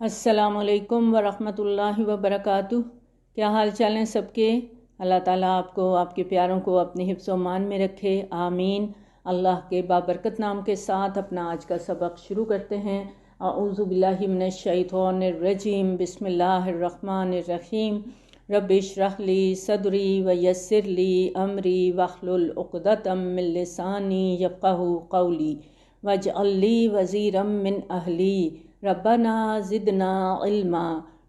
السلام علیکم ورحمۃ اللہ وبرکاتہ۔ کیا حال چال ہیں سب کے؟ اللہ تعالیٰ آپ کو، آپ کے پیاروں کو اپنے حفظ و امان میں رکھے، آمین۔ اللہ کے بابرکت نام کے ساتھ اپنا آج کا سبق شروع کرتے ہیں۔ اعوذ باللہ من الشیطان الرجیم، بسم اللہ الرحمن الرحیم۔ رب اشرح لی صدری ویسر لی امری واحلل عقدۃ من لسانی یفقہوا قولی واجعل لی وزیرا من اہلی ربنا زدنا علما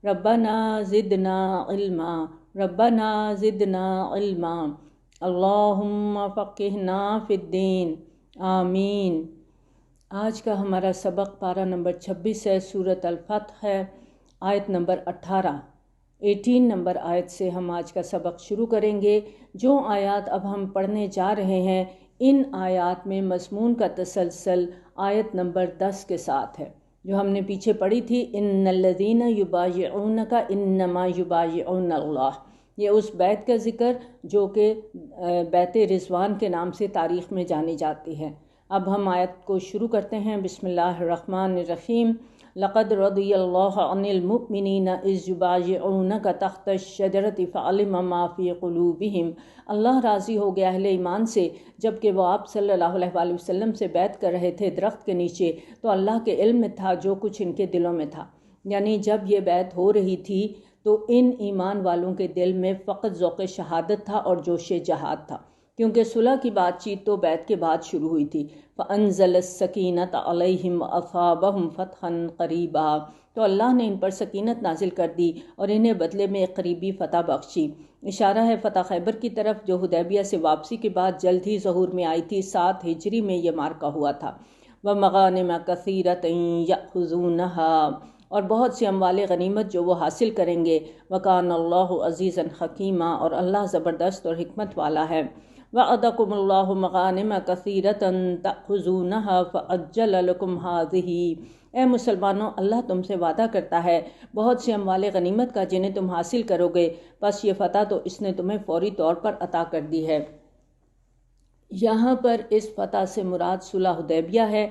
ربنا زدنا علما ربنا زدنا علما اللہم فقہنا فی الدین، آمین۔ آج کا ہمارا سبق پارہ نمبر 26 ہے، سورۃ الفتح ہے، آیت نمبر 18 نمبر آیت سے ہم آج کا سبق شروع کریں گے۔ جو آیات اب ہم پڑھنے جا رہے ہیں، ان آیات میں مضمون کا تسلسل آیت نمبر 10 کے ساتھ ہے جو ہم نے پیچھے پڑھی تھی۔ ان الذین یبایعونک انما یبایعون اللہ، یہ اس بیعت کا ذکر جو کہ بیعت رضوان کے نام سے تاریخ میں جانی جاتی ہے۔ اب ہم آیت کو شروع کرتے ہیں۔ بسم اللہ الرحمن الرحیم۔ لقد رضی اللہ عن المؤمنین اذ یبایعونک تحت الشجرۃ فعلم ما فی قلوبہم، اللہ راضی ہو گیا اہل ایمان سے جب کہ وہ آپ صلی اللہ علیہ وآلہ وسلم سے بیعت کر رہے تھے درخت کے نیچے، تو اللہ کے علم میں تھا جو کچھ ان کے دلوں میں تھا۔ یعنی جب یہ بیعت ہو رہی تھی تو ان ایمان والوں کے دل میں فقط ذوق شہادت تھا اور جوش جہاد تھا، کیونکہ صلح کی بات چیت تو بیعت کے بعد شروع ہوئی تھی۔ فَأَنزَلَ السَّكِينَةَ عَلَيْهِمْ وَأَثَابَهُمْ فَتْحًا قَرِيبًا، تو اللہ نے ان پر سکینت نازل کر دی اور انہیں بدلے میں ایک قریبی فتح بخشی۔ اشارہ ہے فتح خیبر کی طرف جو حدیبیہ سے واپسی کے بعد جلد ہی ظہور میں آئی تھی۔ 7 ہجری میں یہ مارکہ ہوا تھا۔ وَمَغَانِمَ كَثِيرَةً يَأْخُذُونَهَا، اور بہت سی اموال غنیمت جو وہ حاصل کریں گے۔ وَكَانَ اللَّهُ عَزِيزًا حَكِيمًا، اور اللہ زبردست اور حکمت والا ہے۔ وَعَدَكُمُ اللَّهُ مَغَانِمَ كَثِيرَةً تَأْخُذُونَهَا فَعَجَّلَ لَكُمْ هَٰذِهِ، اے مسلمانوں اللہ تم سے وعدہ کرتا ہے بہت سی اموال غنیمت کا جنہیں تم حاصل کرو گے، بس یہ فتح تو اس نے تمہیں فوری طور پر عطا کر دی ہے۔ یہاں پر اس فتح سے مراد صلح حدیبیہ ہے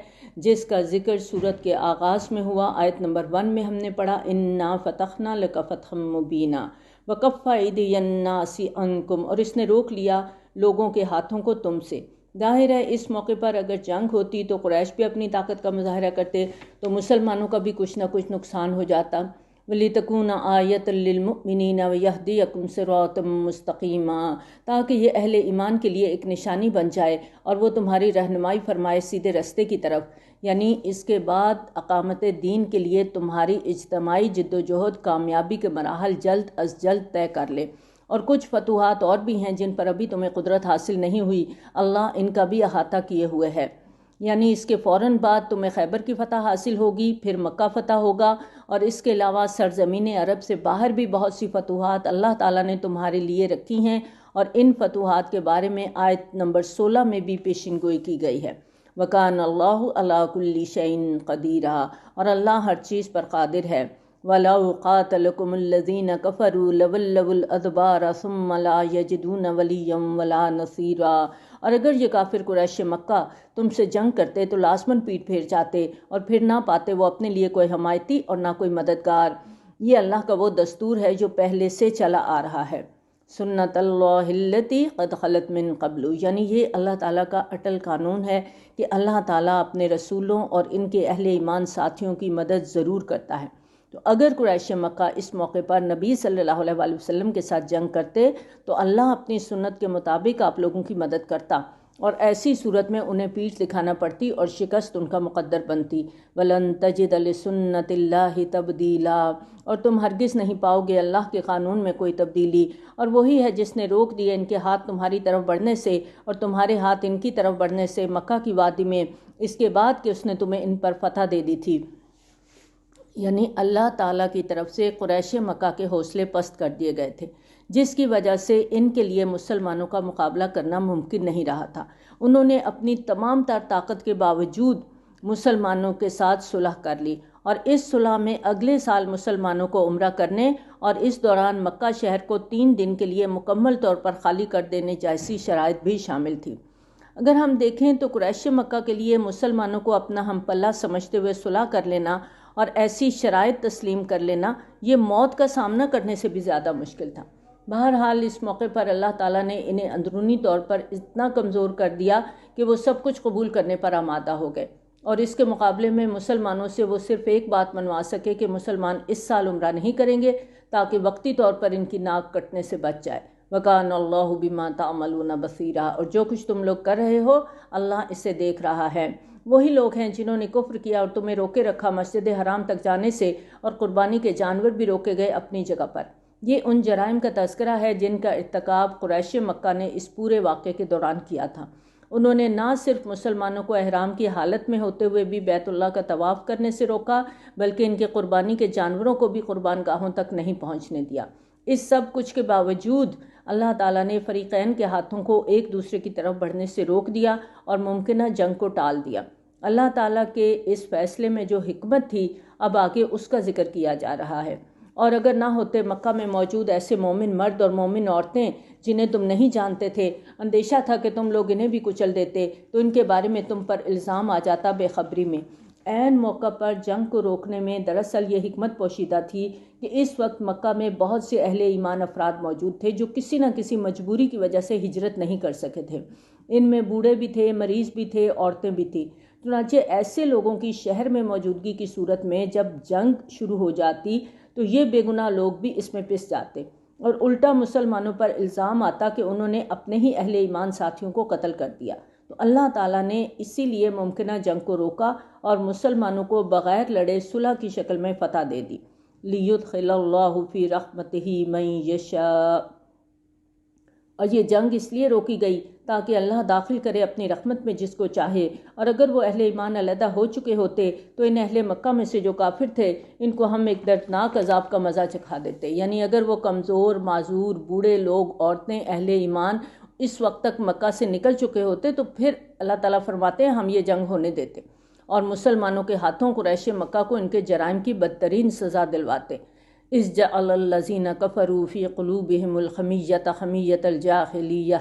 جس کا ذکر سورت کے آغاز میں ہوا۔ آیت نمبر 1 میں ہم نے پڑھا اِنَّا فَتَحْنَا لَكَ فَتْحًا مُبِينًا وَكَفَّ أَيْدِيَ النَّاسِ عَنْكُمْ، اور اس نے روک لیا لوگوں کے ہاتھوں کو تم سے۔ ظاہر ہے اس موقع پر اگر جنگ ہوتی تو قریش بھی اپنی طاقت کا مظاہرہ کرتے تو مسلمانوں کا بھی کچھ نہ کچھ نقصان ہو جاتا۔ وَلِتَكُونَ آیَةً لِّلْمُؤْمِنِينَ وَيَهْدِيَكُمْ صِرَاطًا مُّسْتَقِيمًا، تاکہ یہ اہل ایمان کے لیے ایک نشانی بن جائے اور وہ تمہاری رہنمائی فرمائے سیدھے رستے کی طرف۔ یعنی اس کے بعد اقامت دین کے لیے تمہاری اجتماعی جد و جہد کامیابی کے مراحل جلد از جلد طے کر لے۔ اور کچھ فتوحات اور بھی ہیں جن پر ابھی تمہیں قدرت حاصل نہیں ہوئی، اللہ ان کا بھی احاطہ کیے ہوئے ہے۔ یعنی اس کے فوراً بعد تمہیں خیبر کی فتح حاصل ہوگی، پھر مکہ فتح ہوگا، اور اس کے علاوہ سرزمین عرب سے باہر بھی بہت سی فتوحات اللہ تعالیٰ نے تمہارے لیے رکھی ہیں، اور ان فتوحات کے بارے میں آیت نمبر 16 میں بھی پیشین گوئی کی گئی ہے۔ وَكَانَ اللَّهُ عَلَىٰ كُلِّ شَيْءٍ قَدِيرًا، اور اللہ ہر چیز پر قادر ہے۔ وَلَوْ قَاتَلَكُمُ الَّذِينَ كَفَرُوا لَوَلَّوُا الْأَدْبَارَ ثُمَّ لَا يَجِدُونَ وَلِيًّا وَلَا نَصِيرًا، اور اگر یہ کافر قریش مکہ تم سے جنگ کرتے تو لازماً پیٹ پھیر جاتے اور پھر نہ پاتے وہ اپنے لیے کوئی حمایتی اور نہ کوئی مددگار۔ یہ اللہ کا وہ دستور ہے جو پہلے سے چلا آ رہا ہے۔ سنت اللہ التی قد خلت من قبل، یعنی یہ اللہ تعالیٰ کا اٹل قانون ہے کہ اللہ تعالیٰ اپنے رسولوں اور ان کے اہل ایمان ساتھیوں کی مدد ضرور کرتا ہے۔ تو اگر قریش مکہ اس موقع پر نبی صلی اللہ علیہ وآلہ وسلم کے ساتھ جنگ کرتے تو اللہ اپنی سنت کے مطابق آپ لوگوں کی مدد کرتا، اور ایسی صورت میں انہیں پیٹھ دکھانا پڑتی اور شکست ان کا مقدر بنتی۔ وَلَن تَجِدَ لِسُنَّتِ اللَّهِ تَبْدِيلًا، اور تم ہرگز نہیں پاؤ گے اللہ کے قانون میں کوئی تبدیلی، اور وہی ہے جس نے روک دیا ان کے ہاتھ تمہاری طرف بڑھنے سے اور تمہارے ہاتھ ان کی طرف بڑھنے سے مکہ کی وادی میں، اس کے بعد کہ اس نے تمہیں ان پر فتح دے دی تھی۔ یعنی اللہ تعالیٰ کی طرف سے قریش مکہ کے حوصلے پست کر دیے گئے تھے، جس کی وجہ سے ان کے لیے مسلمانوں کا مقابلہ کرنا ممکن نہیں رہا تھا۔ انہوں نے اپنی تمام تر طاقت کے باوجود مسلمانوں کے ساتھ صلح کر لی، اور اس صلح میں اگلے سال مسلمانوں کو عمرہ کرنے اور اس دوران مکہ شہر کو 3 دن کے لیے مکمل طور پر خالی کر دینے جیسی شرائط بھی شامل تھی۔ اگر ہم دیکھیں تو قریش مکہ کے لیے مسلمانوں کو اپنا ہم پلہ سمجھتے ہوئے صلح کر لینا اور ایسی شرائط تسلیم کر لینا یہ موت کا سامنا کرنے سے بھی زیادہ مشکل تھا۔ بہرحال اس موقع پر اللہ تعالیٰ نے انہیں اندرونی طور پر اتنا کمزور کر دیا کہ وہ سب کچھ قبول کرنے پر آمادہ ہو گئے، اور اس کے مقابلے میں مسلمانوں سے وہ صرف ایک بات منوا سکے کہ مسلمان اس سال عمرہ نہیں کریں گے تاکہ وقتی طور پر ان کی ناک کٹنے سے بچ جائے۔ وَكَانَ اللَّهُ بِمَا تَعْمَلُونَ بَصِيرًا، اور جو کچھ تم لوگ کر رہے ہو اللہ اسے دیکھ رہا ہے۔ وہی لوگ ہیں جنہوں نے کفر کیا اور تمہیں روکے رکھا مسجد حرام تک جانے سے، اور قربانی کے جانور بھی روکے گئے اپنی جگہ پر۔ یہ ان جرائم کا تذکرہ ہے جن کا ارتکاب قریش مکہ نے اس پورے واقعے کے دوران کیا تھا۔ انہوں نے نہ صرف مسلمانوں کو احرام کی حالت میں ہوتے ہوئے بھی بیت اللہ کا طواف کرنے سے روکا، بلکہ ان کے قربانی کے جانوروں کو بھی قربان گاہوں تک نہیں پہنچنے دیا۔ اس سب کچھ کے باوجود اللہ تعالیٰ نے فریقین کے ہاتھوں کو ایک دوسرے کی طرف بڑھنے سے روک دیا اور ممکنہ جنگ کو ٹال دیا۔ اللہ تعالیٰ کے اس فیصلے میں جو حکمت تھی اب آگے اس کا ذکر کیا جا رہا ہے۔ اور اگر نہ ہوتے مکہ میں موجود ایسے مومن مرد اور مومن عورتیں جنہیں تم نہیں جانتے تھے، اندیشہ تھا کہ تم لوگ انہیں بھی کچل دیتے تو ان کے بارے میں تم پر الزام آ جاتا بے خبری میں۔ عین موقع پر جنگ کو روکنے میں دراصل یہ حکمت پوشیدہ تھی کہ اس وقت مکہ میں بہت سے اہل ایمان افراد موجود تھے جو کسی نہ کسی مجبوری کی وجہ سے ہجرت نہیں کر سکے تھے۔ ان میں بوڑھے بھی تھے، مریض بھی تھے، عورتیں بھی تھیں۔ چنانچہ ایسے لوگوں کی شہر میں موجودگی کی صورت میں جب جنگ شروع ہو جاتی تو یہ بے گناہ لوگ بھی اس میں پس جاتے، اور الٹا مسلمانوں پر الزام آتا کہ انہوں نے اپنے ہی اہل ایمان ساتھیوں کو قتل کر دیا۔ تو اللہ تعالیٰ نے اسی لیے ممکنہ جنگ کو روکا اور مسلمانوں کو بغیر لڑے صلح کی شکل میں فتح دے دی۔ لِيُدْخِلَ اللَّهُ فِي رَحْمَتِهِ مَن يَشَاءُ، اور یہ جنگ اس لیے روکی گئی تاکہ اللہ داخل کرے اپنی رحمت میں جس کو چاہے، اور اگر وہ اہل ایمان علیحدہ ہو چکے ہوتے تو ان اہل مکہ میں سے جو کافر تھے ان کو ہم ایک دردناک عذاب کا مزہ چکھا دیتے۔ یعنی اگر وہ کمزور، معذور، بوڑھے لوگ، عورتیں، اہل ایمان اس وقت تک مکہ سے نکل چکے ہوتے تو پھر اللہ تعالیٰ فرماتے ہیں ہم یہ جنگ ہونے دیتے اور مسلمانوں کے ہاتھوں قریش مکہ کو ان کے جرائم کی بدترین سزا دلواتے۔ اذ جعل الذین کفروا فی قلوبہم الحمیۃ حمیۃ الجاہلیہ،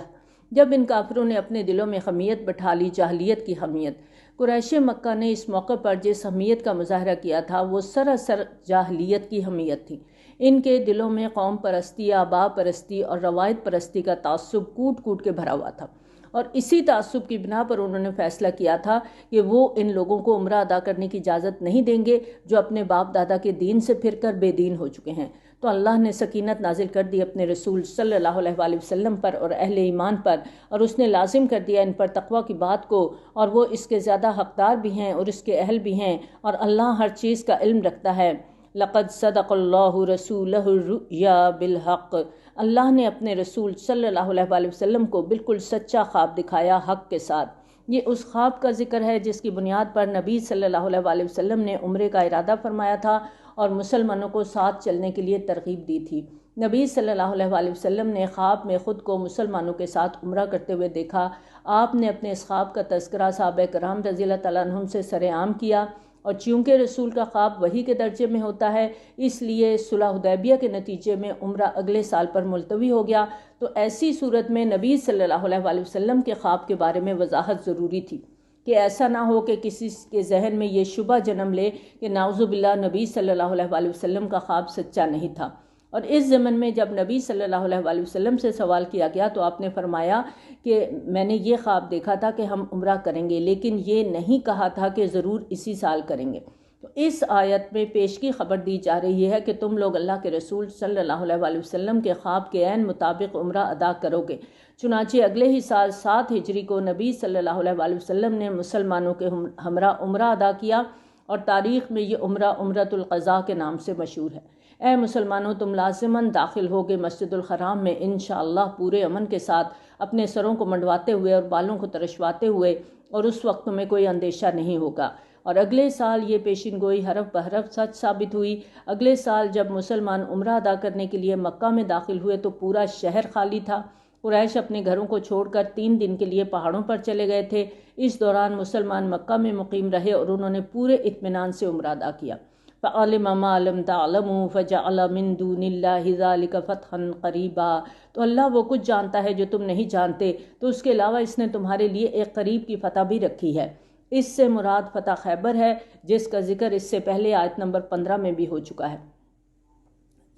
جب ان کافروں نے اپنے دلوں میں حمیت بٹھا لی، جاہلیت کی حمیت۔ قریش مکہ نے اس موقع پر جس حمیت کا مظاہرہ کیا تھا وہ سراسر جاہلیت کی حمیت تھی۔ ان کے دلوں میں قوم پرستی، آبا پرستی اور روایت پرستی کا تعصب کوٹ کوٹ کے بھرا ہوا تھا، اور اسی تعصب کی بنا پر انہوں نے فیصلہ کیا تھا کہ وہ ان لوگوں کو عمرہ ادا کرنے کی اجازت نہیں دیں گے جو اپنے باپ دادا کے دین سے پھر کر بے دین ہو چکے ہیں۔ تو اللہ نے سکینت نازل کر دی اپنے رسول صلی اللہ علیہ وآلہ وسلم پر اور اہل ایمان پر، اور اس نے لازم کر دیا ان پر تقوی کی بات کو، اور وہ اس کے زیادہ حقدار بھی ہیں اور اس کے اہل بھی ہیں، اور اللہ ہر چیز کا علم رکھتا ہے۔ لقد صدق اللہ رسولہ الرؤیا بالحق، اللہ نے اپنے رسول صلی اللہ علیہ وآلہ وسلم کو بالکل سچا خواب دکھایا حق کے ساتھ۔ یہ اس خواب کا ذکر ہے جس کی بنیاد پر نبی صلی اللہ علیہ وآلہ وسلم نے عمرے کا ارادہ فرمایا تھا اور مسلمانوں کو ساتھ چلنے کے لیے ترغیب دی تھی۔ نبی صلی اللہ علیہ وآلہ وسلم نے خواب میں خود کو مسلمانوں کے ساتھ عمرہ کرتے ہوئے دیکھا۔ آپ نے اپنے اس خواب کا تذکرہ صحابہ کرام رضی اللہ تعالیٰ عنہم سے سرعام کیا، اور چونکہ رسول کا خواب وحی کے درجے میں ہوتا ہے اس لیے صلح حدیبیہ کے نتیجے میں عمرہ اگلے سال پر ملتوی ہو گیا۔ تو ایسی صورت میں نبی صلی اللہ علیہ وآلہ وسلم کے خواب کے بارے میں وضاحت ضروری تھی کہ ایسا نہ ہو کہ کسی کے ذہن میں یہ شبہ جنم لے کہ نعوذ باللہ نبی صلی اللہ علیہ وآلہ وسلم کا خواب سچا نہیں تھا۔ اور اس ضمن میں جب نبی صلی اللہ علیہ وآلہ وسلم سے سوال کیا گیا تو آپ نے فرمایا کہ میں نے یہ خواب دیکھا تھا کہ ہم عمرہ کریں گے، لیکن یہ نہیں کہا تھا کہ ضرور اسی سال کریں گے۔ تو اس آیت میں پیشگی خبر دی جا رہی ہے کہ تم لوگ اللہ کے رسول صلی اللہ علیہ وآلہ وسلم کے خواب کے عین مطابق عمرہ ادا کرو گے۔ چنانچہ اگلے ہی سال 7 ہجری کو نبی صلی اللہ علیہ وآلہ وسلم نے مسلمانوں کے ہمراہ عمرہ ادا کیا، اور تاریخ میں یہ عمرہ عمرۃ القضاء کے نام سے مشہور ہے۔ اے مسلمانوں، تم لازماً داخل ہوگے مسجد الحرام میں انشاءاللہ پورے امن کے ساتھ، اپنے سروں کو منڈواتے ہوئے اور بالوں کو ترشواتے ہوئے، اور اس وقت تمہیں کوئی اندیشہ نہیں ہوگا۔ اور اگلے سال یہ پیشین گوئی حرف بحرف سچ ثابت ہوئی۔ اگلے سال جب مسلمان عمرہ ادا کرنے کے لیے مکہ میں داخل ہوئے تو پورا شہر خالی تھا۔ قریش اپنے گھروں کو چھوڑ کر 3 دن کے لیے پہاڑوں پر چلے گئے تھے۔ اس دوران مسلمان مکہ میں مقیم رہے اور انہوں نے پورے اطمینان سے عمرہ ادا کیا۔ فَعَلِمَ مَا لَمْ تَعْلَمُوا فَجَعَلَ مِن دُونِ اللَّهِ ذَلِكَ فَتْحًا قَرِيبًا، تو اللہ وہ کچھ جانتا ہے جو تم نہیں جانتے، تو اس کے علاوہ اس نے تمہارے لیے ایک قریب کی فتح بھی رکھی ہے۔ اس سے مراد فتح خیبر ہے، جس کا ذکر اس سے پہلے آیت نمبر 15 میں بھی ہو چکا ہے۔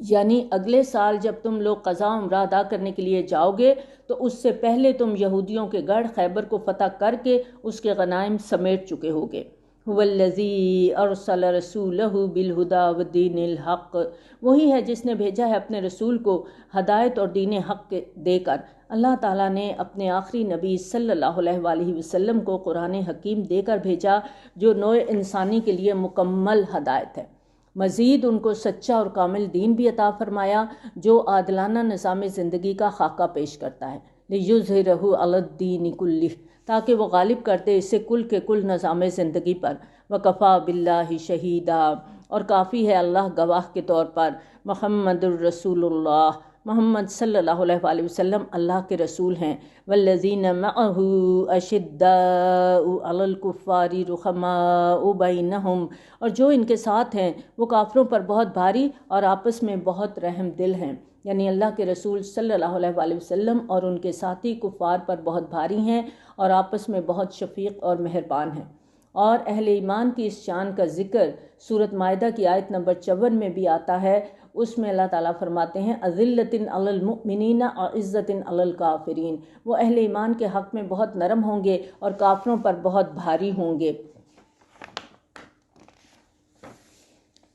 یعنی اگلے سال جب تم لوگ قضا عمرہ ادا کرنے کے لیے جاؤ گے تو اس سے پہلے تم یہودیوں کے گڑھ خیبر کو فتح کر کے اس کے غنائم سمیٹ چکے ہوگے۔ هو الذی ارسل رسولہ بالہدی ودین الحق، وہی ہے جس نے بھیجا ہے اپنے رسول کو ہدایت اور دین حق دے کر۔ اللہ تعالیٰ نے اپنے آخری نبی صلی اللہ علیہ وآلہ وسلم کو قرآن حکیم دے کر بھیجا، جو نوع انسانی کے لیے مکمل ہدایت ہے۔ مزید ان کو سچا اور کامل دین بھی عطا فرمایا، جو عادلانہ نظام زندگی کا خاکہ پیش کرتا ہے، لِیُظْہِرَہُ عَلَى الدِّینِ کُلِّہ، تاکہ وہ غالب کر دے اسے کل کے کل نظام زندگی پر۔ وَکَفَىٰ بِاللَّهِ شَہِیدًا، اور کافی ہے اللہ گواہ کے طور پر۔ محمد الرسول اللہ، محمد صلی اللہ علیہ وآلہ وسلم اللہ کے رسول ہیں۔ والذین معہ اشداء علی الکفار رحماء بینہم، اور جو ان کے ساتھ ہیں وہ کافروں پر بہت بھاری اور آپس میں بہت رحم دل ہیں۔ یعنی اللہ کے رسول صلی اللہ علیہ وآلہ وسلم اور ان کے ساتھی کفار پر بہت بھاری ہیں اور آپس میں بہت شفیق اور مہربان ہیں۔ اور اہل ایمان کی اس شان کا ذکر سورۃ مائدہ کی آیت نمبر 54 میں بھی آتا ہے۔ اس میں اللہ تعالیٰ فرماتے ہیں اذلۃ علی المؤمنین اعزۃ علی الکافرین، وہ اہل ایمان کے حق میں بہت نرم ہوں گے اور کافروں پر بہت بھاری ہوں گے۔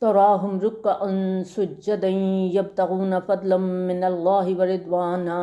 تراہم رکعا سجدا یبتغون فضلا من اللہ ورضوانا،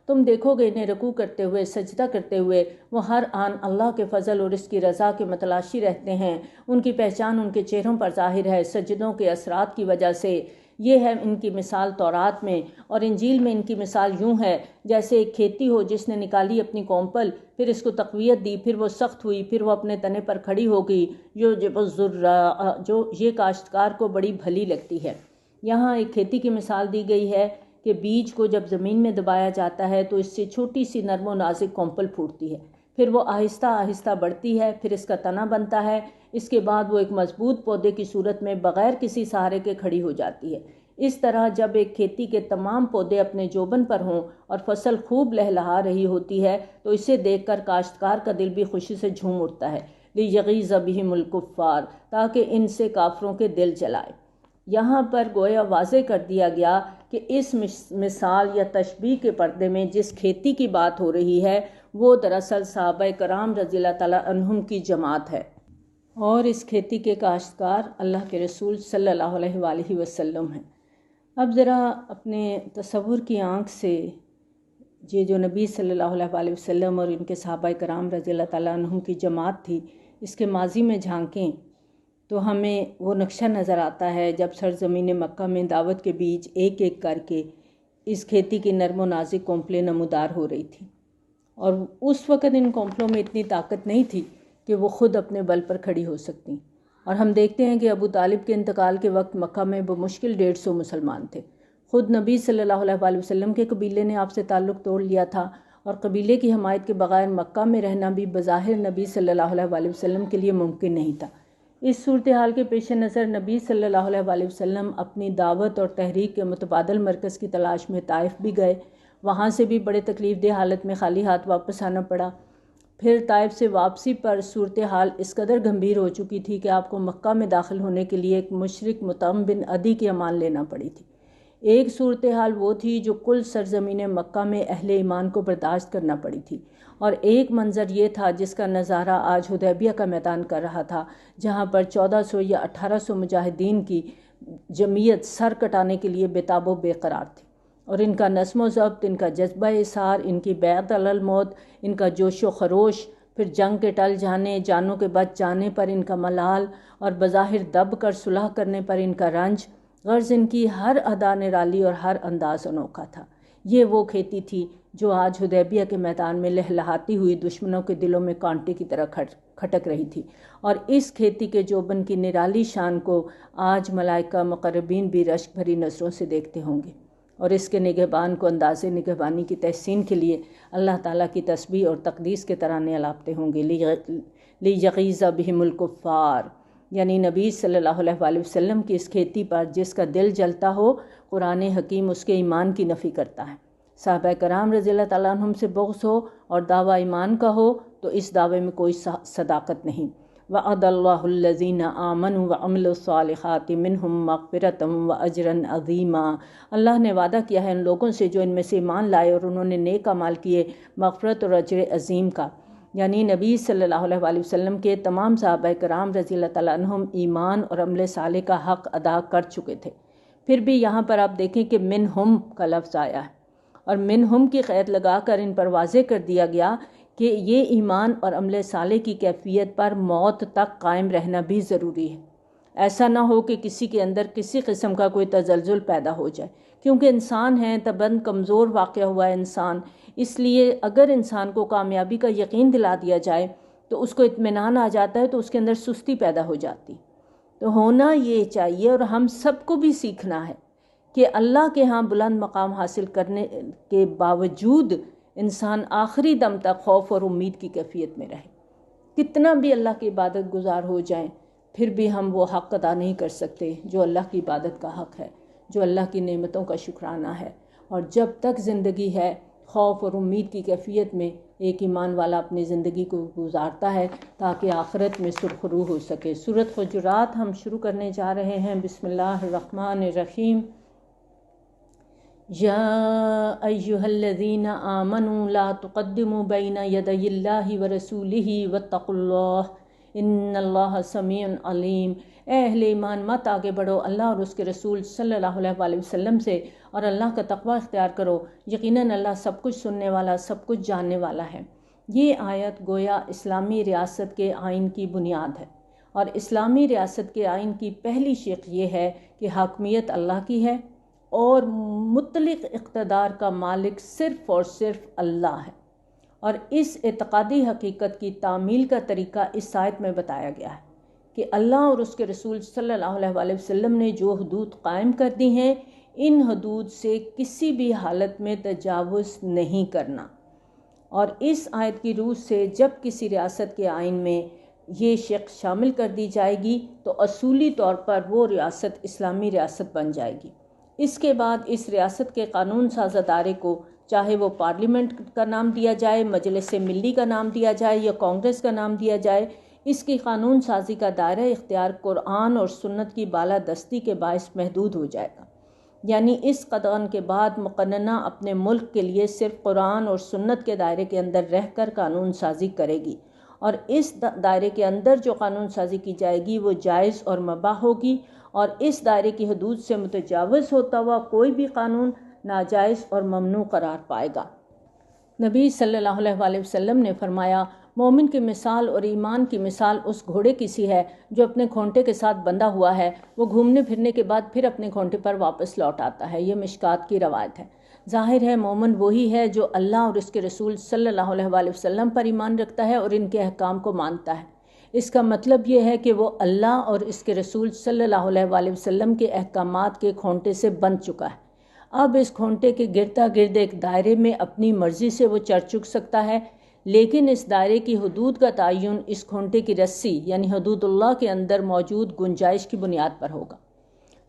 تم دیکھو گے انہیں رکوع کرتے ہوئے، سجدہ کرتے ہوئے، وہ ہر آن اللہ کے فضل اور اس کی رضا کے متلاشی رہتے ہیں۔ ان کی پہچان ان کے چہروں پر ظاہر ہے سجدوں کے اثرات کی وجہ سے۔ یہ ہے ان کی مثال تورات میں، اور انجیل میں ان کی مثال یوں ہے جیسے ایک کھیتی ہو جس نے نکالی اپنی کونپل، پھر اس کو تقویت دی، پھر وہ سخت ہوئی، پھر وہ اپنے تنے پر کھڑی ہو گئی، جو یہ کاشتکار کو بڑی بھلی لگتی ہے۔ یہاں ایک کھیتی کی مثال دی گئی ہے کہ بیج کو جب زمین میں دبایا جاتا ہے تو اس سے چھوٹی سی نرم و نازک کونپل پھوٹتی ہے، پھر وہ آہستہ آہستہ بڑھتی ہے، پھر اس کا تنا بنتا ہے، اس کے بعد وہ ایک مضبوط پودے کی صورت میں بغیر کسی سہارے کے کھڑی ہو جاتی ہے۔ اس طرح جب ایک کھیتی کے تمام پودے اپنے جوبن پر ہوں اور فصل خوب لہلہا رہی ہوتی ہے تو اسے دیکھ کر کاشتکار کا دل بھی خوشی سے جھوم اٹھتا ہے، لِیَغِیظَ بِہِمُ الْکُفَّارَ، تاکہ ان سے کافروں کے دل جلائے۔ یہاں پر گویا واضح کر دیا گیا کہ اس مثال یا تشبیہ کے پردے میں جس کھیتی کی بات ہو رہی ہے وہ دراصل صحابہ کرام رضی اللہ تعالیٰ عنہم کی جماعت ہے، اور اس کھیتی کے کاشتکار اللہ کے رسول صلی اللہ علیہ وآلہ وسلم ہیں۔ اب ذرا اپنے تصور کی آنکھ سے یہ جو نبی صلی اللہ علیہ وآلہ وسلم اور ان کے صحابہ کرام رضی اللہ تعالیٰ عنہم کی جماعت تھی، اس کے ماضی میں جھانکیں تو ہمیں وہ نقشہ نظر آتا ہے جب سرزمین مکہ میں دعوت کے بیچ ایک ایک کر کے اس کھیتی کی نرم و نازک کونپلیں نمودار ہو رہی تھیں، اور اس وقت ان کونپلوں میں اتنی طاقت نہیں تھی کہ وہ خود اپنے بل پر کھڑی ہو سکتیں۔ اور ہم دیکھتے ہیں کہ ابو طالب کے انتقال کے وقت مکہ میں بمشکل 150 مسلمان تھے۔ خود نبی صلی اللہ علیہ وآلہ وسلم کے قبیلے نے آپ سے تعلق توڑ لیا تھا، اور قبیلے کی حمایت کے بغیر مکہ میں رہنا بھی بظاہر نبی صلی اللہ علیہ وآلہ وسلم کے لیے ممکن نہیں تھا۔ اس صورتحال کے پیش نظر نبی صلی اللہ علیہ وآلہ وسلم اپنی دعوت اور تحریک کے متبادل مرکز کی تلاش میں طائف بھی گئے، وہاں سے بھی بڑے تکلیف دہ حالت میں خالی ہاتھ واپس آنا پڑا۔ پھر طائف سے واپسی پر صورتحال اس قدر گمبھیر ہو چکی تھی کہ آپ کو مکہ میں داخل ہونے کے لیے ایک مشرک مطعم بن عدی کی امان لینا پڑی تھی۔ ایک صورتحال وہ تھی جو کل سرزمین مکہ میں اہل ایمان کو برداشت کرنا پڑی تھی، اور ایک منظر یہ تھا جس کا نظارہ آج حدیبیہ کا میدان کر رہا تھا، جہاں پر 1400 یا 1800 مجاہدین کی جمعیت سر کٹانے کے لیے بے تاب و بے قرار تھی، اور ان کا نظم و ضبط، ان کا جذبہ اثار، ان کی بیعت علی الموت، ان کا جوش و خروش، پھر جنگ کے ٹل جانے، جانوں کے بچ جانے پر ان کا ملال، اور بظاہر دب کر صلح کرنے پر ان کا رنج، غرض ان کی ہر ادا نرالی اور ہر انداز انوکھا تھا۔ یہ وہ کھیتی تھی جو آج حدیبیہ کے میدان میں لہلہاتی ہوئی دشمنوں کے دلوں میں کانٹے کی طرح کھٹک رہی تھی، اور اس کھیتی کے جوبن کی نرالی شان کو آج ملائکہ مقربین بھی رشک بھری نظروں سے دیکھتے ہوں گے، اور اس کے نگہبان کو انداز نگہبانی کی تحسین کے لیے اللہ تعالیٰ کی تسبیح اور تقدیس کے ترانے الاپتے ہوں گے۔ لِیَغِیظَ بِہِمُ الْکُفَّارَ، یعنی نبی صلی اللہ علیہ وآلہ وسلم کی اس کھیتی پر جس کا دل جلتا ہو، قرآن حکیم اس کے ایمان کی نفی کرتا ہے۔ صحابہ کرام رضی اللہ تعالیٰ عنہم سے بغض ہو اور دعویٰ ایمان کا ہو تو اس دعوے میں کوئی صداقت نہیں۔ وعد اللہ الذین آمنوا وعملوا الصالحات منہم مغفرۃ واجرا عظیما، اللہ نے وعدہ کیا ہے ان لوگوں سے جو ان میں سے ایمان لائے اور انہوں نے نیک اعمال کیے، مغفرت اور اجر عظیم کا۔ یعنی نبی صلی اللہ علیہ وآلہ وسلم کے تمام صحابہ کرام رضی اللہ تعالیٰ عنہم ایمان اور عمل صالح کا حق ادا کر چکے تھے، پھر بھی یہاں پر آپ دیکھیں کہ منہم کا لفظ آیا ہے اور منہم کی قید لگا کر ان پر واضح کر دیا گیا کہ یہ ایمان اور عمل صالح کی کیفیت پر موت تک قائم رہنا بھی ضروری ہے۔ ایسا نہ ہو کہ کسی کے اندر کسی قسم کا کوئی تزلزل پیدا ہو جائے، کیونکہ انسان ہے طبعاً کمزور واقع ہوا ہے انسان، اس لیے اگر انسان کو کامیابی کا یقین دلا دیا جائے تو اس کو اطمینان آ جاتا ہے، تو اس کے اندر سستی پیدا ہو جاتی۔ تو ہونا یہ چاہیے اور ہم سب کو بھی سیکھنا ہے کہ اللہ کے ہاں بلند مقام حاصل کرنے کے باوجود انسان آخری دم تک خوف اور امید کی کیفیت میں رہے۔ کتنا بھی اللہ کی عبادت گزار ہو جائیں پھر بھی ہم وہ حق ادا نہیں کر سکتے جو اللہ کی عبادت کا حق ہے، جو اللہ کی نعمتوں کا شکرانہ ہے۔ اور جب تک زندگی ہے خوف اور امید کی کیفیت میں ایک ایمان والا اپنی زندگی کو گزارتا ہے تاکہ آخرت میں سرخرو ہو سکے۔ سورۃ حجرات ہم شروع کرنے جا رہے ہیں۔ بسم اللہ الرحمن الرحیم۔ یا ایہا الذین آمنوا لا تقدموا بین یدی اللہ ورسولہ واتقوا اللہ ان اللہ سمیع علیم۔ اے اہل ایمان مت آگے بڑھو اللہ اور اس کے رسول صلی اللہ علیہ وآلہ وسلم سے، اور اللہ کا تقوی اختیار کرو، یقیناً اللہ سب کچھ سننے والا سب کچھ جاننے والا ہے۔ یہ آیت گویا اسلامی ریاست کے آئین کی بنیاد ہے، اور اسلامی ریاست کے آئین کی پہلی شق یہ ہے کہ حاکمیت اللہ کی ہے اور مطلق اقتدار کا مالک صرف اور صرف اللہ ہے۔ اور اس اعتقادی حقیقت کی تعمیل کا طریقہ اس آیت میں بتایا گیا ہے کہ اللہ اور اس کے رسول صلی اللہ علیہ وآلہ وسلم نے جو حدود قائم کر دی ہیں، ان حدود سے کسی بھی حالت میں تجاوز نہیں کرنا۔ اور اس آیت کی روح سے جب کسی ریاست کے آئین میں یہ شق شامل کر دی جائے گی تو اصولی طور پر وہ ریاست اسلامی ریاست بن جائے گی۔ اس کے بعد اس ریاست کے قانون ساز ادارے کو، چاہے وہ پارلیمنٹ کا نام دیا جائے، مجلس ملی کا نام دیا جائے یا کانگریس کا نام دیا جائے، اس کی قانون سازی کا دائرہ اختیار قرآن اور سنت کی بالادستی کے باعث محدود ہو جائے گا۔ یعنی اس قدغن کے بعد مقننہ اپنے ملک کے لیے صرف قرآن اور سنت کے دائرے کے اندر رہ کر قانون سازی کرے گی، اور اس دائرے کے اندر جو قانون سازی کی جائے گی وہ جائز اور مباح ہوگی، اور اس دائرے کی حدود سے متجاوز ہوتا ہوا کوئی بھی قانون ناجائز اور ممنوع قرار پائے گا۔ نبی صلی اللہ علیہ وآلہ وسلم نے فرمایا، مومن کی مثال اور ایمان کی مثال اس گھوڑے کی سی ہے جو اپنے کھونٹے کے ساتھ بندھا ہوا ہے، وہ گھومنے پھرنے کے بعد پھر اپنے کھونٹے پر واپس لوٹ آتا ہے۔ یہ مشکات کی روایت ہے۔ ظاہر ہے مومن وہی ہے جو اللہ اور اس کے رسول صلی اللہ علیہ وآلہ وسلم پر ایمان رکھتا ہے اور ان کے احکام کو مانتا ہے۔ اس کا مطلب یہ ہے کہ وہ اللہ اور اس کے رسول صلی اللہ علیہ وآلہ وسلم کے احکامات کے کھونٹے سے بندھ چکا ہے۔ اب اس کھونٹے کے گرتا گرد ایک دائرے میں اپنی مرضی سے وہ چڑھ چک سکتا ہے، لیکن اس دائرے کی حدود کا تعین اس کھونٹے کی رسی یعنی حدود اللہ کے اندر موجود گنجائش کی بنیاد پر ہوگا۔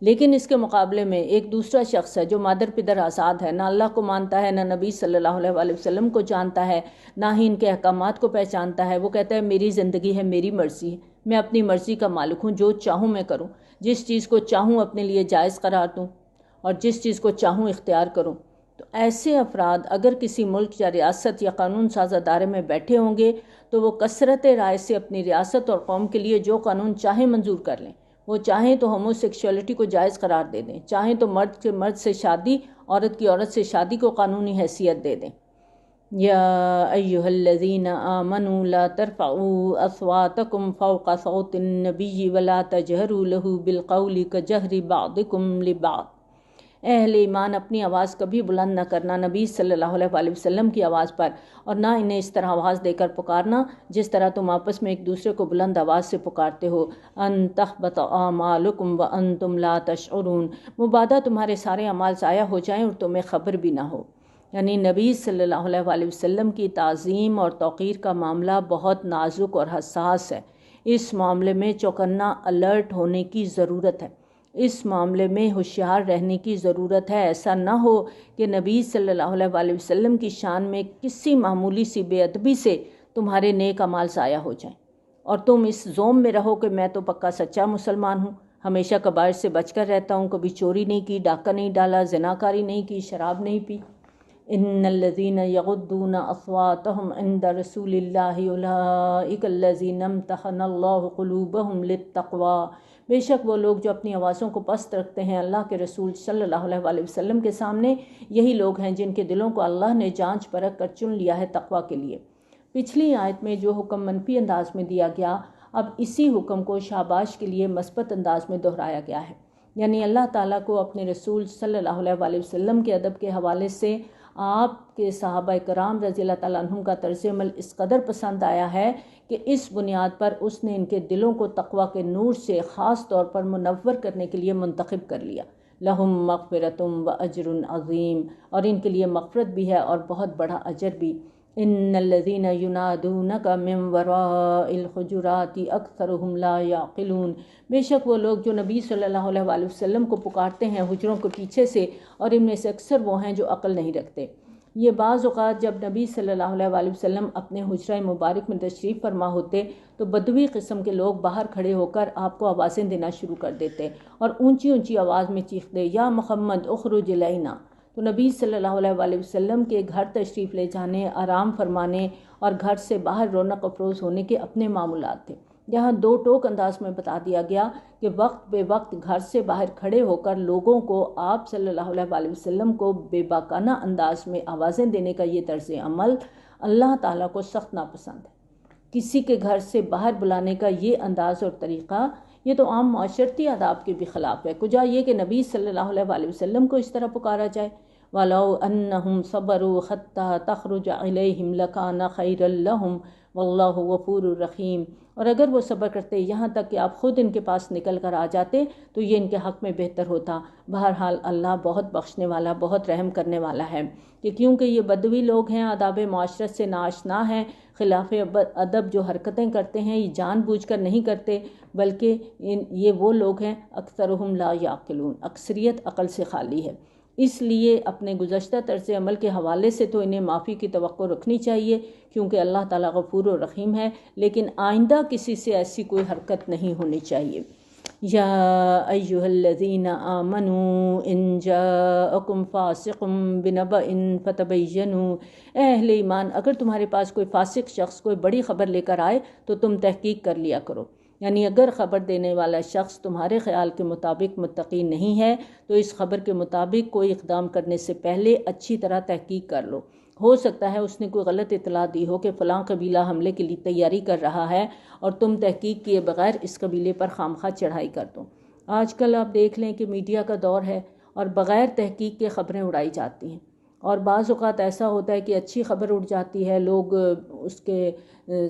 لیکن اس کے مقابلے میں ایک دوسرا شخص ہے جو مادر پدر آزاد ہے، نہ اللہ کو مانتا ہے، نہ نبی صلی اللہ علیہ وآلہ وسلم کو جانتا ہے، نہ ہی ان کے احکامات کو پہچانتا ہے۔ وہ کہتا ہے میری زندگی ہے، میری مرضی ہے، میں اپنی مرضی کا مالک ہوں، جو چاہوں میں کروں، جس چیز کو چاہوں اپنے لیے جائز قرار دوں اور جس چیز کو چاہوں اختیار کروں۔ تو ایسے افراد اگر کسی ملک یا ریاست یا قانون ساز ادارے میں بیٹھے ہوں گے تو وہ کثرت رائے سے اپنی ریاست اور قوم کے لیے جو قانون چاہیں منظور کر لیں۔ وہ چاہیں تو ہومو سیکشولیٹی کو جائز قرار دے دیں، چاہیں تو مرد سے شادی، عورت کی عورت سے شادی کو قانونی حیثیت دے دیں۔ یا ایہا الذین آمنوا لا ترفعوا اصواتکم فوق صوت النبی ولا تجہروا لہ بالقول کجہر بعضکم لبعض۔ اے اہل ایمان اپنی آواز کبھی بلند نہ کرنا نبی صلی اللہ علیہ وآلہ وسلم کی آواز پر، اور نہ انہیں اس طرح آواز دے کر پکارنا جس طرح تم آپس میں ایک دوسرے کو بلند آواز سے پکارتے ہو۔ ان تحبط اعمالکم وانتم لا تشعرون، مبادا تمہارے سارے اعمال ضائع ہو جائیں اور تمہیں خبر بھی نہ ہو۔ یعنی نبی صلی اللہ علیہ وآلہ وسلم کی تعظیم اور توقیر کا معاملہ بہت نازک اور حساس ہے۔ اس معاملے میں چوکنا الرٹ ہونے کی ضرورت ہے، اس معاملے میں ہوشیار رہنے کی ضرورت ہے۔ ایسا نہ ہو کہ نبی صلی اللہ علیہ وآلہ وسلم کی شان میں کسی معمولی سی بے ادبی سے تمہارے نیک اعمال ضائع ہو جائیں، اور تم اس زوم میں رہو کہ میں تو پکا سچا مسلمان ہوں، ہمیشہ کبائر سے بچ کر رہتا ہوں، کبھی چوری نہیں کی، ڈاکہ نہیں ڈالا، زناکاری نہیں کی، شراب نہیں پی۔ ان الذین یغضون اصواتهم عند رسول اللہ اولئک الذین امتحن اللہ قلوبهم للتقوی، بے شک وہ لوگ جو اپنی آوازوں کو پست رکھتے ہیں اللہ کے رسول صلی اللہ علیہ وآلہ وسلم کے سامنے، یہی لوگ ہیں جن کے دلوں کو اللہ نے جانچ پرکھ کر چن لیا ہے تقوی کے لیے۔ پچھلی آیت میں جو حکم منفی انداز میں دیا گیا، اب اسی حکم کو شاباش کے لیے مثبت انداز میں دہرایا گیا ہے، یعنی اللہ تعالیٰ کو اپنے رسول صلی اللہ علیہ وآلہ وسلم کے ادب کے حوالے سے آپ کے صحابہ کرام رضی اللہ تعالیٰ عنہم کا طرز عمل اس قدر پسند آیا ہے کہ اس بنیاد پر اس نے ان کے دلوں کو تقوی کے نور سے خاص طور پر منور کرنے کے لیے منتخب کر لیا۔ لہم مغفرۃ و اجر عظیم، اور ان کے لیے مغفرت بھی ہے اور بہت بڑا اجر بھی۔ ان الذین ینادونک من وراء الحجرات اکثرهم لا یعقلون، بے شک وہ لوگ جو نبی صلی اللہ علیہ وآلہ وسلم کو پکارتے ہیں حجروں کے پیچھے سے، اور ان میں سے اکثر وہ ہیں جو عقل نہیں رکھتے۔ یہ بعض اوقات جب نبی صلی اللہ علیہ وآلہ وسلم اپنے حجرہ مبارک میں تشریف فرما ہوتے تو بدوی قسم کے لوگ باہر کھڑے ہو کر آپ کو آوازیں دینا شروع کر دیتے اور اونچی اونچی آواز میں چیختے، یا محمد اخرج الینا۔ تو نبی صلی اللہ علیہ وآلہ وسلم کے گھر تشریف لے جانے، آرام فرمانے اور گھر سے باہر رونق افروز ہونے کے اپنے معمولات تھے۔ یہاں دو ٹوک انداز میں بتا دیا گیا کہ وقت بے وقت گھر سے باہر کھڑے ہو کر لوگوں کو آپ صلی اللہ علیہ وآلہ وسلم کو بے باکانہ انداز میں آوازیں دینے کا یہ طرز عمل اللہ تعالیٰ کو سخت ناپسند ہے۔ کسی کے گھر سے باہر بلانے کا یہ انداز اور طریقہ یہ تو عام معاشرتی آداب کے بھی خلاف ہے، کجا یہ کہ نبی صلی اللہ علیہ وآلہ وسلم کو اس طرح پکارا جائے۔ وَلَوْ أَنَّهُمْ صَبَرُوا حَتَّى تَخْرُجَ إِلَيْهِمْ لَكَانَ خَيْرًا لَهُمْ وَاللَّهُ غَفُورٌ رَحِيمٌ، اور اگر وہ صبر کرتے یہاں تک کہ آپ خود ان کے پاس نکل کر آ جاتے تو یہ ان کے حق میں بہتر ہوتا۔ بہرحال اللہ بہت بخشنے والا، بہت رحم کرنے والا ہے، کہ کیونکہ یہ بدوی لوگ ہیں، آداب معاشرت سے ناآشنا ہیں، خلاف ادب جو حرکتیں کرتے ہیں یہ جان بوجھ کر نہیں کرتے، بلکہ یہ وہ لوگ ہیں اکثرهم لا یعقلون، اکثریت عقل سے خالی ہے۔ اس لیے اپنے گزشتہ طرز عمل کے حوالے سے تو انہیں معافی کی توقع رکھنی چاہیے، کیونکہ اللہ تعالیٰ غفور و رحیم ہے، لیکن آئندہ کسی سے ایسی کوئی حرکت نہیں ہونی چاہیے۔ یا ایہا الذین آمنوا ان جاءکم فاسق بنبأ فتبینوا، اے اہل ایمان اگر تمہارے پاس کوئی فاسق شخص کوئی بڑی خبر لے کر آئے تو تم تحقیق کر لیا کرو، یعنی اگر خبر دینے والا شخص تمہارے خیال کے مطابق متقی نہیں ہے تو اس خبر کے مطابق کوئی اقدام کرنے سے پہلے اچھی طرح تحقیق کر لو۔ ہو سکتا ہے اس نے کوئی غلط اطلاع دی ہو کہ فلاں قبیلہ حملے کے لیے تیاری کر رہا ہے اور تم تحقیق کیے بغیر اس قبیلے پر خامخواہ چڑھائی کر دو۔ آج کل آپ دیکھ لیں کہ میڈیا کا دور ہے اور بغیر تحقیق کے خبریں اڑائی جاتی ہیں، اور بعض اوقات ایسا ہوتا ہے کہ اچھی خبر اڑ جاتی ہے، لوگ اس کے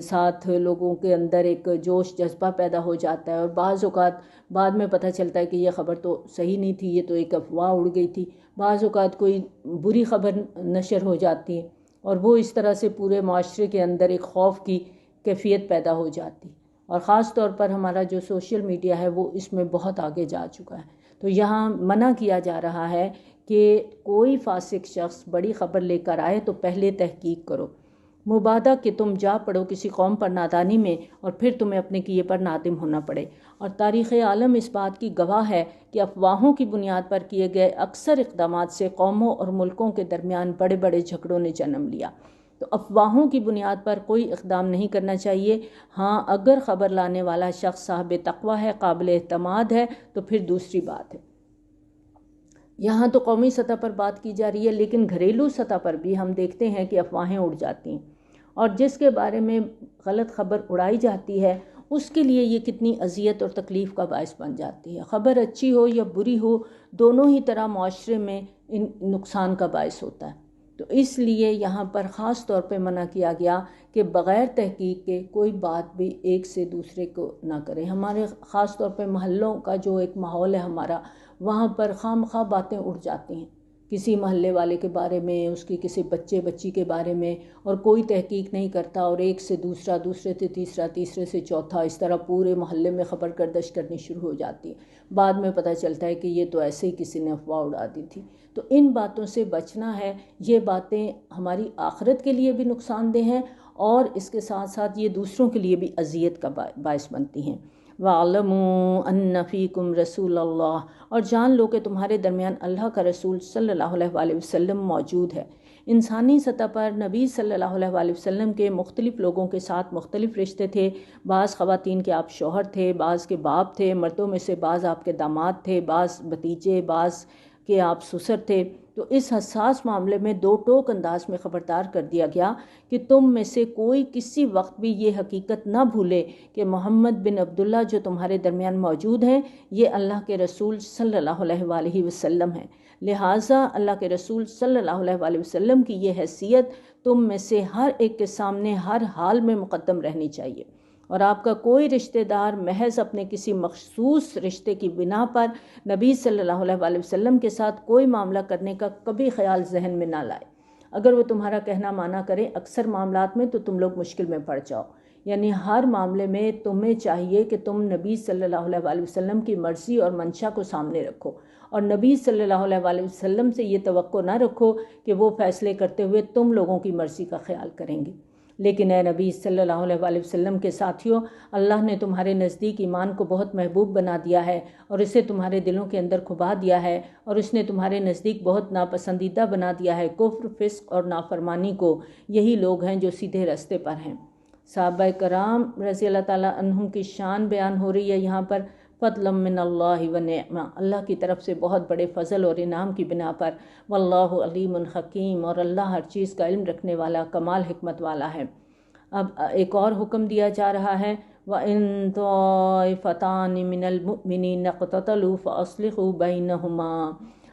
ساتھ لوگوں کے اندر ایک جوش جذبہ پیدا ہو جاتا ہے، اور بعض اوقات بعد میں پتہ چلتا ہے کہ یہ خبر تو صحیح نہیں تھی، یہ تو ایک افواہ اڑ گئی تھی۔ بعض اوقات کوئی بری خبر نشر ہو جاتی ہے اور وہ اس طرح سے پورے معاشرے کے اندر ایک خوف کی کیفیت پیدا ہو جاتی، اور خاص طور پر ہمارا جو سوشل میڈیا ہے وہ اس میں بہت آگے جا چکا ہے۔ تو یہاں منع کیا جا رہا ہے کہ کوئی فاسق شخص بڑی خبر لے کر آئے تو پہلے تحقیق کرو، مبادا کہ تم جا پڑو کسی قوم پر نادانی میں اور پھر تمہیں اپنے کیے پر نادم ہونا پڑے۔ اور تاریخ عالم اس بات کی گواہ ہے کہ افواہوں کی بنیاد پر کیے گئے اکثر اقدامات سے قوموں اور ملکوں کے درمیان بڑے بڑے جھگڑوں نے جنم لیا۔ تو افواہوں کی بنیاد پر کوئی اقدام نہیں کرنا چاہیے۔ ہاں اگر خبر لانے والا شخص صاحب تقویٰ ہے، قابل اعتماد ہے تو پھر دوسری بات ہے۔ یہاں تو قومی سطح پر بات کی جا رہی ہے، لیکن گھریلو سطح پر بھی ہم دیکھتے ہیں کہ افواہیں اڑ جاتی ہیں، اور جس کے بارے میں غلط خبر اڑائی جاتی ہے اس کے لیے یہ کتنی اذیت اور تکلیف کا باعث بن جاتی ہے۔ خبر اچھی ہو یا بری ہو، دونوں ہی طرح معاشرے میں نقصان کا باعث ہوتا ہے۔ تو اس لیے یہاں پر خاص طور پہ منع کیا گیا کہ بغیر تحقیق کے کوئی بات بھی ایک سے دوسرے کو نہ کریں۔ ہمارے خاص طور پہ محلوں کا جو ایک ماحول ہے ہمارا، وہاں پر خام خواہ باتیں اڑ جاتی ہیں کسی محلے والے کے بارے میں، اس کی کسی بچے بچی کے بارے میں، اور کوئی تحقیق نہیں کرتا، اور ایک سے دوسرا، دوسرے سے تیسرا، تیسرے سے چوتھا، اس طرح پورے محلے میں خبر گردش کرنی شروع ہو جاتی ہے۔ بعد میں پتہ چلتا ہے کہ یہ تو ایسے ہی کسی نے افواہ اڑا دی تھی۔ تو ان باتوں سے بچنا ہے، یہ باتیں ہماری آخرت کے لیے بھی نقصان دہ ہیں اور اس کے ساتھ ساتھ یہ دوسروں کے لیے بھی اذیت کا باعث بنتی ہیں۔ وَاعْلَمُوا أَنَّ فِيكُمْ رَسُولَ اللَّهِ، اور جان لو کہ تمہارے درمیان اللہ کا رسول صلی اللہ علیہ وآلہ وسلم موجود ہے۔ انسانی سطح پر نبی صلی اللہ علیہ وآلہ وسلم کے مختلف لوگوں کے ساتھ مختلف رشتے تھے۔ بعض خواتین کے آپ شوہر تھے، بعض کے باپ تھے، مردوں میں سے بعض آپ کے داماد تھے، بعض بھتیجے، بعض کے آپ سسر تھے۔ تو اس حساس معاملے میں دو ٹوک انداز میں خبردار کر دیا گیا کہ تم میں سے کوئی کسی وقت بھی یہ حقیقت نہ بھولے کہ محمد بن عبداللہ جو تمہارے درمیان موجود ہیں یہ اللہ کے رسول صلی اللہ علیہ وآلہ وسلم ہیں۔ لہٰذا اللہ کے رسول صلی اللہ علیہ وآلہ وسلم کی یہ حیثیت تم میں سے ہر ایک کے سامنے ہر حال میں مقدم رہنی چاہیے، اور آپ کا کوئی رشتہ دار محض اپنے کسی مخصوص رشتے کی بنا پر نبی صلی اللہ علیہ وآلہ وسلم کے ساتھ کوئی معاملہ کرنے کا کبھی خیال ذہن میں نہ لائے۔ اگر وہ تمہارا کہنا مانا کرے اکثر معاملات میں تو تم لوگ مشکل میں پڑ جاؤ، یعنی ہر معاملے میں تمہیں چاہیے کہ تم نبی صلی اللہ علیہ وآلہ وسلم کی مرضی اور منشا کو سامنے رکھو، اور نبی صلی اللہ علیہ وآلہ وسلم سے یہ توقع نہ رکھو کہ وہ فیصلے کرتے ہوئے تم لوگوں کی مرضی کا خیال کریں گے۔ لیکن اے نبی صلی اللہ علیہ وآلہ وسلم کے ساتھیوں، اللہ نے تمہارے نزدیک ایمان کو بہت محبوب بنا دیا ہے اور اسے تمہارے دلوں کے اندر کھبا دیا ہے، اور اس نے تمہارے نزدیک بہت ناپسندیدہ بنا دیا ہے کفر، فسق اور نافرمانی کو۔ یہی لوگ ہیں جو سیدھے راستے پر ہیں۔ صحابہ کرام رضی اللہ تعالیٰ عنہم کی شان بیان ہو رہی ہے یہاں پر، فضلا من اللہ و نعمہ، اللہ کی طرف سے بہت بڑے فضل اور انعام کی بنا پر، واللہ علیم حکیم، اور اللہ ہر چیز کا علم رکھنے والا کمال حکمت والا ہے۔ اب ایک اور حکم دیا جا رہا ہے، وَإِن طَائِفَتَانِ مِنَ الْمُؤْمِنِينَ اقْتَتَلُوا فَأَصْلِحُوا بَيْنَهُمَا،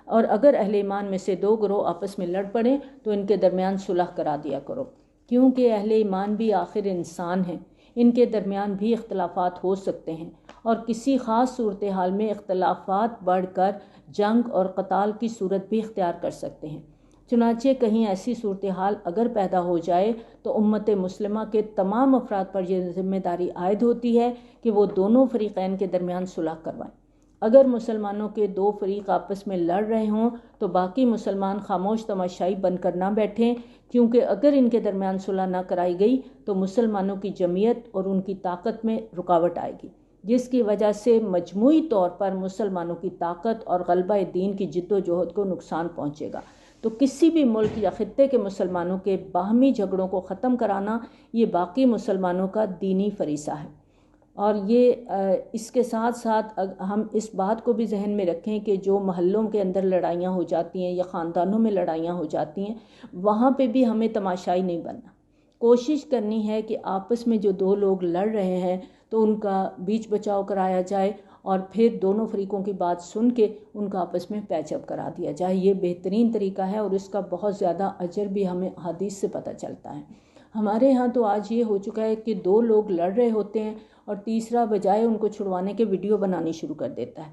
اور اگر اہل ایمان میں سے دو گروہ آپس میں لڑ پڑیں تو ان کے درمیان صلح کرا دیا کرو، کیونکہ اہل ایمان بھی آخر انسان ہیں، ان کے درمیان بھی اختلافات ہو سکتے ہیں، اور کسی خاص صورتحال میں اختلافات بڑھ کر جنگ اور قتال کی صورت بھی اختیار کر سکتے ہیں۔ چنانچہ کہیں ایسی صورتحال اگر پیدا ہو جائے تو امت مسلمہ کے تمام افراد پر یہ ذمہ داری عائد ہوتی ہے کہ وہ دونوں فریقین کے درمیان صلح کروائیں۔ اگر مسلمانوں کے دو فریق آپس میں لڑ رہے ہوں تو باقی مسلمان خاموش تماشائی بن کر نہ بیٹھیں، کیونکہ اگر ان کے درمیان صلح نہ کرائی گئی تو مسلمانوں کی جمعیت اور ان کی طاقت میں رکاوٹ آئے گی، جس کی وجہ سے مجموعی طور پر مسلمانوں کی طاقت اور غلبہ دین کی جد و جہد کو نقصان پہنچے گا۔ تو کسی بھی ملک یا خطے کے مسلمانوں کے باہمی جھگڑوں کو ختم کرانا یہ باقی مسلمانوں کا دینی فریضہ ہے۔ اور یہ اس کے ساتھ ساتھ ہم اس بات کو بھی ذہن میں رکھیں کہ جو محلوں کے اندر لڑائیاں ہو جاتی ہیں یا خاندانوں میں لڑائیاں ہو جاتی ہیں، وہاں پہ بھی ہمیں تماشائی نہیں بننا، کوشش کرنی ہے کہ آپس میں جو دو لوگ لڑ رہے ہیں تو ان کا بیچ بچاؤ کرایا جائے، اور پھر دونوں فریقوں کی بات سن کے ان کا آپس میں پیچ اپ کرا دیا جائے۔ یہ بہترین طریقہ ہے اور اس کا بہت زیادہ اجر بھی ہمیں حدیث سے پتہ چلتا ہے۔ ہمارے ہاں تو آج یہ ہو چکا ہے کہ دو لوگ لڑ رہے ہوتے ہیں اور تیسرا بجائے ان کو چھڑوانے کے ویڈیو بنانی شروع کر دیتا ہے۔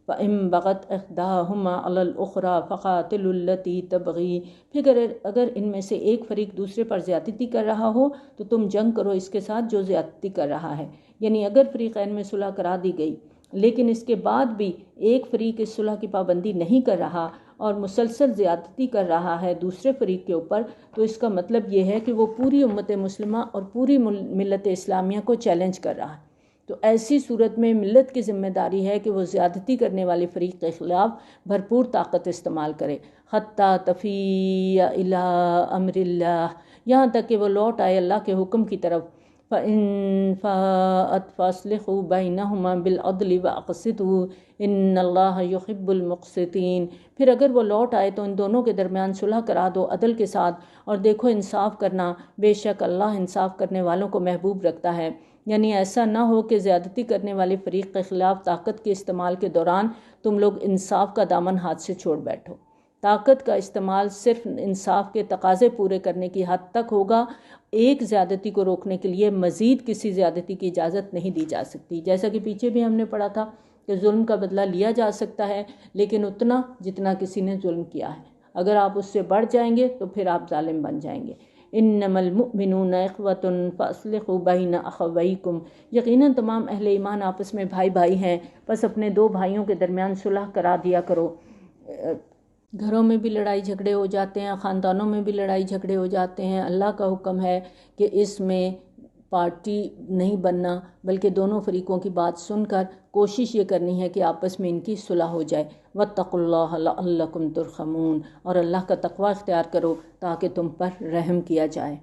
فَإِن بَغَتْ إِحْدَاهُمَا عَلَى الْأُخْرَى فَقَاتِلُوا الَّتِي تَبْغِي، پھر اگر ان میں سے ایک فریق دوسرے پر زیادتی کر رہا ہو تو تم جنگ کرو اس کے ساتھ جو زیادتی کر رہا ہے، یعنی اگر فریقین میں صلح کرا دی گئی لیکن اس کے بعد بھی ایک فریق اس صلح کی پابندی نہیں کر رہا اور مسلسل زیادتی کر رہا ہے دوسرے فریق کے اوپر، تو اس کا مطلب یہ ہے کہ وہ پوری امت مسلمہ اور پوری ملت اسلامیہ کو چیلنج کر رہا ہے۔ تو ایسی صورت میں ملت کی ذمہ داری ہے کہ وہ زیادتی کرنے والے فریق کے خلاف بھرپور طاقت استعمال کرے، حتیٰ تفیء الی امر اللہ، یہاں تک کہ وہ لوٹ آئے اللہ کے حکم کی طرف۔ فَإِن فَاءَتْ فَأَصْلِحُوا بَيْنَهُمَا بِالْعَدْلِ وَأَقْسِطُوا إِنَّ اللَّهَ يُحِبُّ الْمُقْسِطِينَ، پھر اگر وہ لوٹ آئے تو ان دونوں کے درمیان صلح کرا دو عدل کے ساتھ، اور دیکھو انصاف کرنا، بے شک اللہ انصاف کرنے والوں کو محبوب رکھتا ہے۔ یعنی ایسا نہ ہو کہ زیادتی کرنے والے فریق کے خلاف طاقت کے استعمال کے دوران تم لوگ انصاف کا دامن ہاتھ سے چھوڑ بیٹھو۔ طاقت کا استعمال صرف انصاف کے تقاضے پورے کرنے کی حد تک ہوگا، ایک زیادتی کو روکنے کے لیے مزید کسی زیادتی کی اجازت نہیں دی جا سکتی۔ جیسا کہ پیچھے بھی ہم نے پڑھا تھا کہ ظلم کا بدلہ لیا جا سکتا ہے لیکن اتنا جتنا کسی نے ظلم کیا ہے، اگر آپ اس سے بڑھ جائیں گے تو پھر آپ ظالم بن جائیں گے۔ انما المؤمنون اخوۃ فاصلحوا بین اخویکم، یقیناً تمام اہل ایمان آپس میں بھائی بھائی ہیں، بس اپنے دو بھائیوں کے درمیان صلح کرا دیا کرو۔ گھروں میں بھی لڑائی جھگڑے ہو جاتے ہیں، خاندانوں میں بھی لڑائی جھگڑے ہو جاتے ہیں۔ اللہ کا حکم ہے کہ اس میں پارٹی نہیں بننا، بلکہ دونوں فریقوں کی بات سن کر کوشش یہ کرنی ہے کہ آپس میں ان کی صلح ہو جائے۔ واتقوا اللہ لعلکم ترحمون، اور اللہ کا تقوی اختیار کرو تاکہ تم پر رحم کیا جائے۔